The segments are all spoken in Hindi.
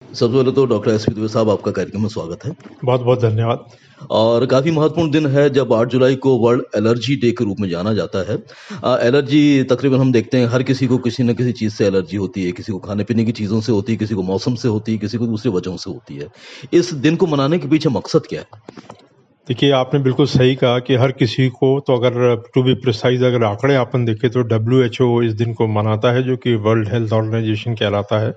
सबसे पहले तो डॉक्टर एसपी द्विवेदी साहब आपका कार्यक्रम में स्वागत है। बहुत बहुत धन्यवाद। और काफ़ी महत्वपूर्ण दिन है जब 8 जुलाई को वर्ल्ड एलर्जी डे के रूप में जाना जाता है। एलर्जी तकरीबन हम देखते हैं हर किसी को किसी न किसी चीज़ से एलर्जी होती है, किसी को खाने-पीने की चीज़ों से होती है, किसी को मौसम से होती है, किसी को दूसरी वजहों से होती है। इस दिन को मनाने के पीछे मकसद क्या है? देखिए, आपने बिल्कुल सही कहा कि हर किसी को, तो अगर टू बी प्रिसाइज अगर आंकड़े अपन देखें तो WHO इस दिन को मनाता है, जो कि वर्ल्ड हेल्थ ऑर्गेनाइजेशन कहलाता है।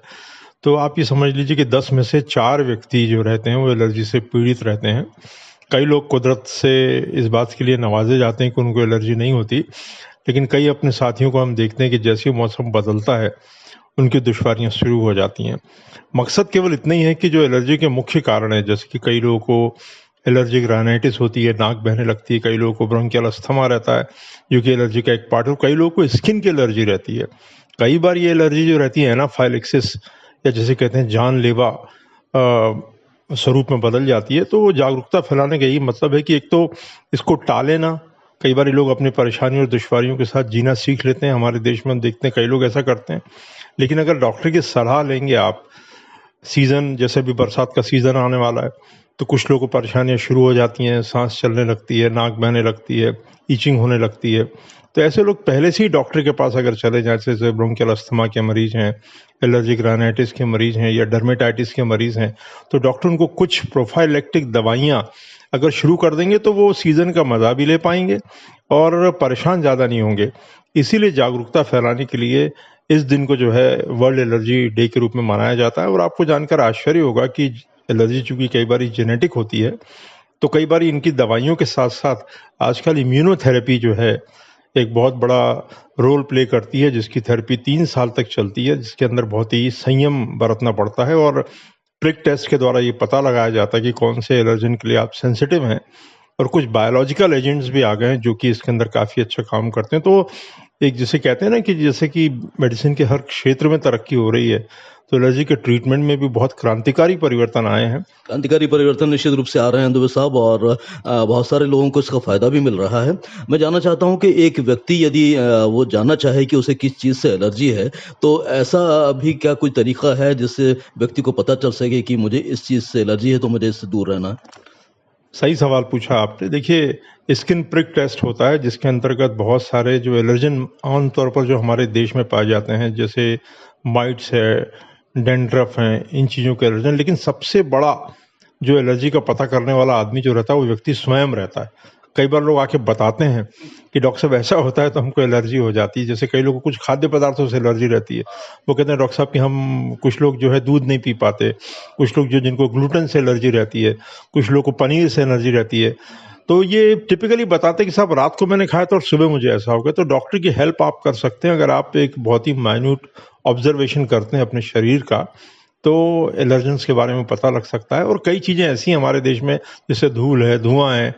तो आप ये समझ लीजिए कि 10 में से 4 व्यक्ति जो रहते हैं वो एलर्जी से पीड़ित रहते हैं। कई लोग कुदरत से इस बात के लिए नवाजे जाते हैं कि उनको एलर्जी नहीं होती, लेकिन कई अपने साथियों को हम देखते हैं कि जैसे ही मौसम बदलता है उनकी दुश्वारियां शुरू हो जाती हैं। मकसद केवल इतना ही है कि जो एलर्जी के मुख्य कारण है, जैसे कि कई लोगों को एलर्जिक राइनाइटिस होती है, नाक बहने लगती है, कई लोगों को ब्रोंकियल अस्थमा रहता है जो कि एलर्जी का एक पार्ट है, कई लोगों को स्किन की एलर्जी रहती है। कई बार ये एलर्जी जो रहती है एनाफाइलेक्सिस या जिसे कहते हैं जानलेवा स्वरूप में बदल जाती है। तो जागरूकता फैलाने का यही मतलब है कि एक तो इसको टाले ना। कई बार लोग अपनी परेशानियों और दुश्वारियों के साथ जीना सीख लेते हैं। हमारे देश में हम देखते हैं कई लोग ऐसा करते हैं, लेकिन अगर डॉक्टर की सलाह लेंगे आप, सीज़न जैसे भी बरसात का सीज़न आने वाला है, तो कुछ लोगों को परेशानियाँ शुरू हो जाती हैं, सांस चलने लगती है, नाक बहने लगती है, ईचिंग होने लगती है। तो ऐसे लोग पहले से ही डॉक्टर के पास अगर चले जाएं, जैसे ब्रोंकियल अस्थमा के मरीज हैं, एलर्जिक राइनाइटिस के मरीज हैं या डर्मेटाइटिस के मरीज हैं, तो डॉक्टर उनको कुछ प्रोफाइलेक्टिक दवाइयाँ अगर शुरू कर देंगे तो वो सीज़न का मज़ा भी ले पाएंगे और परेशान ज़्यादा नहीं होंगे। इसीलिए जागरूकता फैलाने के लिए इस दिन को जो है वर्ल्ड एलर्जी डे के रूप में मनाया जाता है। और आपको जानकर आश्चर्य होगा कि एलर्जी चूंकि कई बार जेनेटिक होती है, तो कई बार इनकी दवाइयों के साथ साथ आजकल इम्यूनोथेरेपी जो है एक बहुत बड़ा रोल प्ले करती है, जिसकी थेरेपी 3 साल तक चलती है, जिसके अंदर बहुत ही संयम बरतना पड़ता है और प्रिक टेस्ट के द्वारा ये पता लगाया जाता है कि कौन से एलर्जन के लिए आप सेंसिटिव हैं। और कुछ बायोलॉजिकल एजेंट्स भी आ गए हैं जो कि इसके अंदर काफ़ी अच्छा काम करते हैं। तो एक जिसे कहते हैं ना कि जैसे कि मेडिसिन के हर क्षेत्र में तरक्की हो रही है, तो एलर्जी के ट्रीटमेंट में भी बहुत क्रांतिकारी परिवर्तन आए हैं। क्रांतिकारी परिवर्तन निश्चित रूप से आ रहे हैं दुबे साहब, और बहुत सारे लोगों को इसका फ़ायदा भी मिल रहा है। मैं जानना चाहता हूँ कि एक व्यक्ति यदि वो जानना चाहे कि उसे किस चीज़ से एलर्जी है, तो ऐसा भी क्या कोई तरीका है जिससे व्यक्ति को पता चल सके कि मुझे इस चीज़ से एलर्जी है तो मुझे इससे दूर रहना है? सही सवाल पूछा आपने। देखिए, स्किन प्रिक टेस्ट होता है जिसके अंतर्गत बहुत सारे जो एलर्जन आमतौर पर जो हमारे देश में पाए जाते हैं, जैसे माइट्स है, डेंड्रफ हैं, इन चीज़ों के एलर्जन। लेकिन सबसे बड़ा जो एलर्जी का पता करने वाला आदमी जो रहता है वो व्यक्ति स्वयं रहता है। कई बार लोग आके बताते हैं कि डॉक्टर साहब ऐसा होता है तो हमको एलर्जी हो जाती है। जैसे कई लोगों को कुछ खाद्य पदार्थों से एलर्जी रहती है, वो कहते हैं डॉक्टर साहब कि हम, कुछ लोग जो है दूध नहीं पी पाते, कुछ लोग जो जिनको ग्लूटेन से एलर्जी रहती है, कुछ लोग को पनीर से एलर्जी रहती है। तो ये टिपिकली बताते हैं कि साहब रात को मैंने खाया था और सुबह मुझे ऐसा हो गया। तो डॉक्टर की हेल्प आप कर सकते हैं अगर आप एक बहुत ही माइन्यूट ऑब्जर्वेशन करते हैं अपने शरीर का, तो एलर्जेंस के बारे में पता लग सकता है। और कई चीज़ें ऐसी हैं हमारे देश में, जैसे धूल है, धुआं है,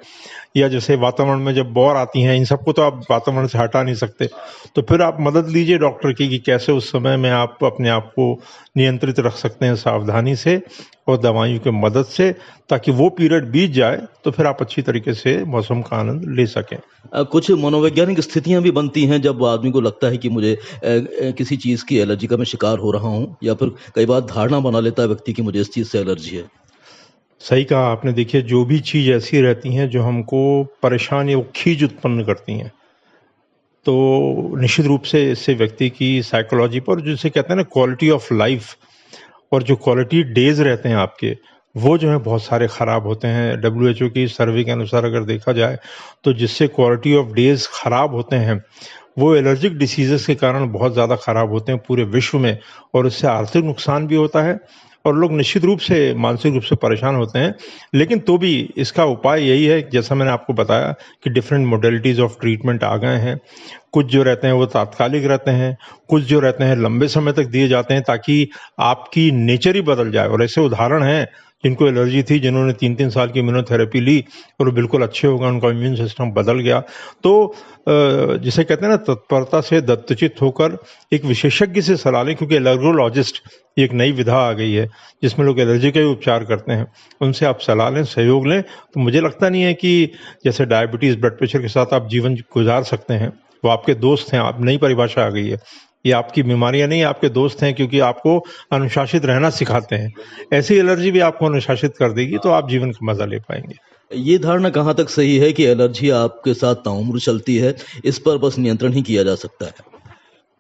या जैसे वातावरण में जब बौर आती हैं, इन सबको तो आप वातावरण से हटा नहीं सकते। तो फिर आप मदद लीजिए डॉक्टर की कि कैसे उस समय में आप अपने आप को नियंत्रित रख सकते हैं सावधानी से और दवाइयों की मदद से, ताकि वो पीरियड बीत जाए तो फिर आप अच्छी तरीके से मौसम का आनंद ले सकें। कुछ मनोवैज्ञानिक स्थितियाँ भी बनती हैं जब आदमी को लगता है कि मुझे किसी चीज़ की एलर्जी का मैं शिकार हो रहा हूँ, या फिर कई बार धारणा बना लेता है व्यक्ति कि मुझे इस चीज़ से एलर्जी है। सही कहा आपने। देखिए, जो भी चीज़ ऐसी रहती हैं जो हमको परेशान या वो खीज उत्पन्न करती हैं, तो निश्चित रूप से इससे व्यक्ति की साइकोलॉजी पर, जिसे कहते हैं ना क्वालिटी ऑफ लाइफ, और जो क्वालिटी डेज रहते हैं आपके, वो जो है बहुत सारे ख़राब होते हैं। WHO की सर्वे के अनुसार अगर देखा जाए, तो जिससे क्वालिटी ऑफ डेज ख़राब होते हैं, वो एलर्जिक डिसीज़ेज़ के कारण बहुत ज़्यादा ख़राब होते हैं पूरे विश्व में, और इससे आर्थिक नुकसान भी होता है और लोग निश्चित रूप से मानसिक रूप से परेशान होते हैं। लेकिन तो भी इसका उपाय यही है, जैसा मैंने आपको बताया, कि डिफरेंट मोडेलिटीज़ ऑफ ट्रीटमेंट आ गए हैं। कुछ जो रहते हैं वो तात्कालिक रहते हैं, कुछ जो रहते हैं लंबे समय तक दिए जाते हैं ताकि आपकी नेचर ही बदल जाए। और ऐसे उदाहरण हैं जिनको एलर्जी थी, जिन्होंने 3-3 साल की इम्यूनोथेरेपी ली और वो बिल्कुल अच्छे हो गए, उनका इम्यून सिस्टम बदल गया। तो जिसे कहते हैं ना, तत्परता से दत्तचित होकर एक विशेषज्ञ से सलाह लें, क्योंकि एलर्गोलॉजिस्ट एक नई विधा आ गई है जिसमें लोग एलर्जी का ही उपचार करते हैं। उनसे आप सलाह लें, सहयोग लें, तो मुझे लगता नहीं है कि जैसे डायबिटीज़, ब्लड प्रेशर के साथ आप जीवन गुजार सकते हैं, वो आपके दोस्त हैं। आप, नई परिभाषा आ गई है, ये आपकी बीमारियां नहीं, आपके दोस्त हैं, क्योंकि आपको अनुशासित रहना सिखाते हैं। ऐसी एलर्जी भी आपको अनुशासित कर देगी, तो आप जीवन का मजा ले पाएंगे। ये धारणा कहाँ तक सही है कि एलर्जी आपके साथ ताउम्र चलती है, इस पर बस नियंत्रण ही किया जा सकता है?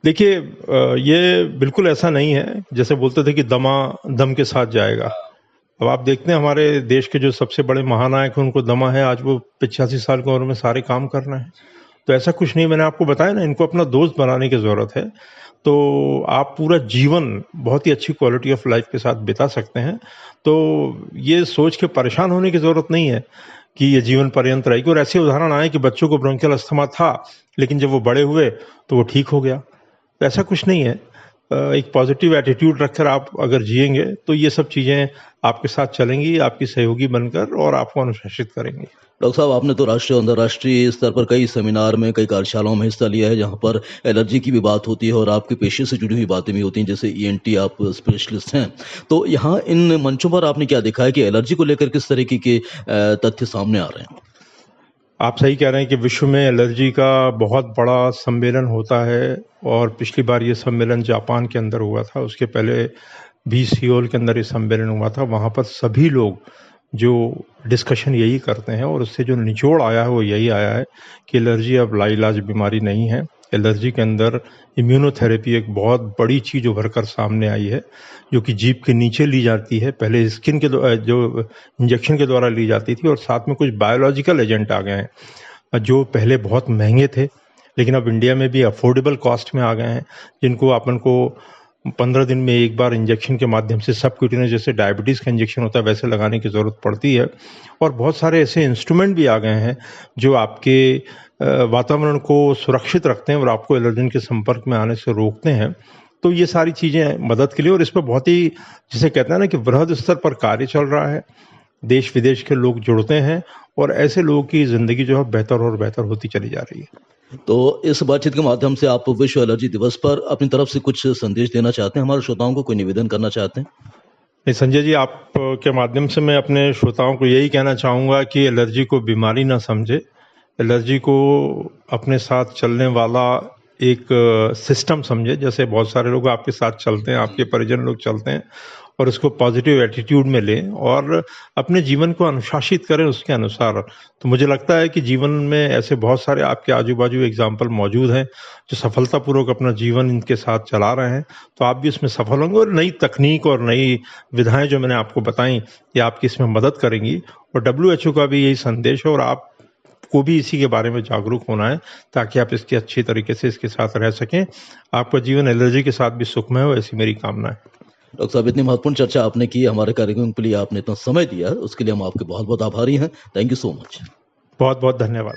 देखिए, ये बिल्कुल ऐसा नहीं है। जैसे बोलते थे कि दमा दम के साथ जाएगा। अब आप देखते हैं हमारे देश के जो सबसे बड़े महानायक हैं, उनको दमा है, आज वो 85 साल की उम्र में सारे काम कर रहे हैं। तो ऐसा कुछ नहीं, मैंने आपको बताया ना, इनको अपना दोस्त बनाने की ज़रूरत है। तो आप पूरा जीवन बहुत ही अच्छी क्वालिटी ऑफ लाइफ के साथ बिता सकते हैं। तो ये सोच के परेशान होने की ज़रूरत नहीं है कि ये जीवन पर्यंत रहेगी। और ऐसे उदाहरण आए कि बच्चों को ब्रोंकियल अस्थमा था, लेकिन जब वो बड़े हुए तो वो ठीक हो गया। तो ऐसा कुछ नहीं है। एक पॉजिटिव एटीट्यूड रखकर आप अगर जिएंगे तो ये सब चीज़ें आपके साथ चलेंगी, आपकी सहयोगी बनकर, और आपको अनुशासित करेंगी। डॉक्टर साहब, आपने तो राष्ट्रीय और अंतर्राष्ट्रीय स्तर पर कई सेमिनार में, कई कार्यशालाओं में हिस्सा लिया है, जहाँ पर एलर्जी की भी बात होती है और आपके पेशे से जुड़ी हुई बातें भी होती हैं, जैसे ईएनटी आप स्पेशलिस्ट हैं। तो यहाँ इन मंचों पर आपने क्या देखा है कि एलर्जी को लेकर किस तरीके के तथ्य सामने आ रहे हैं? आप सही कह रहे हैं कि विश्व में एलर्जी का बहुत बड़ा सम्मेलन होता है, और पिछली बार ये सम्मेलन जापान के अंदर हुआ था। उसके पहले भी सियोल के अंदर ये सम्मेलन हुआ था। वहाँ पर सभी लोग जो डिस्कशन यही करते हैं, और उससे जो निचोड़ आया है वो यही आया है कि एलर्जी अब लाइलाज बीमारी नहीं है। एलर्जी के अंदर इम्यूनोथेरेपी एक बहुत बड़ी चीज़ उभर कर सामने आई है, जो कि जीभ के नीचे ली जाती है। पहले स्किन के जो इंजेक्शन के द्वारा ली जाती थी, और साथ में कुछ बायोलॉजिकल एजेंट आ गए हैं जो पहले बहुत महंगे थे, लेकिन अब इंडिया में भी अफोर्डेबल कॉस्ट में आ गए हैं, जिनको अपन को 15 दिन में एक बार इंजेक्शन के माध्यम से सबक्यूटेनियस, जैसे डायबिटीज़ का इंजेक्शन होता है वैसे लगाने की ज़रूरत पड़ती है। और बहुत सारे ऐसे इंस्ट्रूमेंट भी आ गए हैं जो आपके वातावरण को सुरक्षित रखते हैं और आपको एलर्जन के संपर्क में आने से रोकते हैं। तो ये सारी चीज़ें मदद के लिए, और इस पर बहुत ही, जिसे कहते हैं ना, कि वृहद स्तर पर कार्य चल रहा है। देश विदेश के लोग जुड़ते हैं, और ऐसे लोगों की ज़िंदगी जो है बेहतर और बेहतर होती चली जा रही है। तो इस बातचीत के माध्यम से आप विश्व एलर्जी दिवस पर अपनी तरफ से कुछ संदेश देना चाहते हैं, हमारे श्रोताओं को कोई निवेदन करना चाहते हैं? नहीं संजय जी, आप के माध्यम से मैं अपने श्रोताओं को यही कहना चाहूँगा कि एलर्जी को बीमारी ना समझे। एलर्जी को अपने साथ चलने वाला एक सिस्टम समझे। जैसे बहुत सारे लोग आपके साथ चलते हैं, आपके परिजन लोग चलते हैं, और उसको पॉजिटिव एटीट्यूड में लें और अपने जीवन को अनुशासित करें उसके अनुसार। तो मुझे लगता है कि जीवन में ऐसे बहुत सारे आपके आजू बाजू एग्जाम्पल मौजूद हैं जो सफलतापूर्वक अपना जीवन इनके साथ चला रहे हैं। तो आप भी इसमें सफल होंगे, और नई तकनीक और नई विधाएं जो मैंने आपको बताई, ये आपकी इसमें मदद करेंगी। और WHO का भी यही संदेश है, और आप को भी इसी के बारे में जागरूक होना है, ताकि आप इसके अच्छी तरीके से इसके साथ रह सकें। आपका जीवन एलर्जी के साथ भी सुखमय हो, ऐसी मेरी कामना है। डॉक्टर साहब, इतनी महत्वपूर्ण चर्चा आपने की, हमारे कार्यक्रम के लिए आपने इतना समय दिया, उसके लिए हम आपके बहुत बहुत आभारी हैं। Thank you so much. बहुत बहुत धन्यवाद।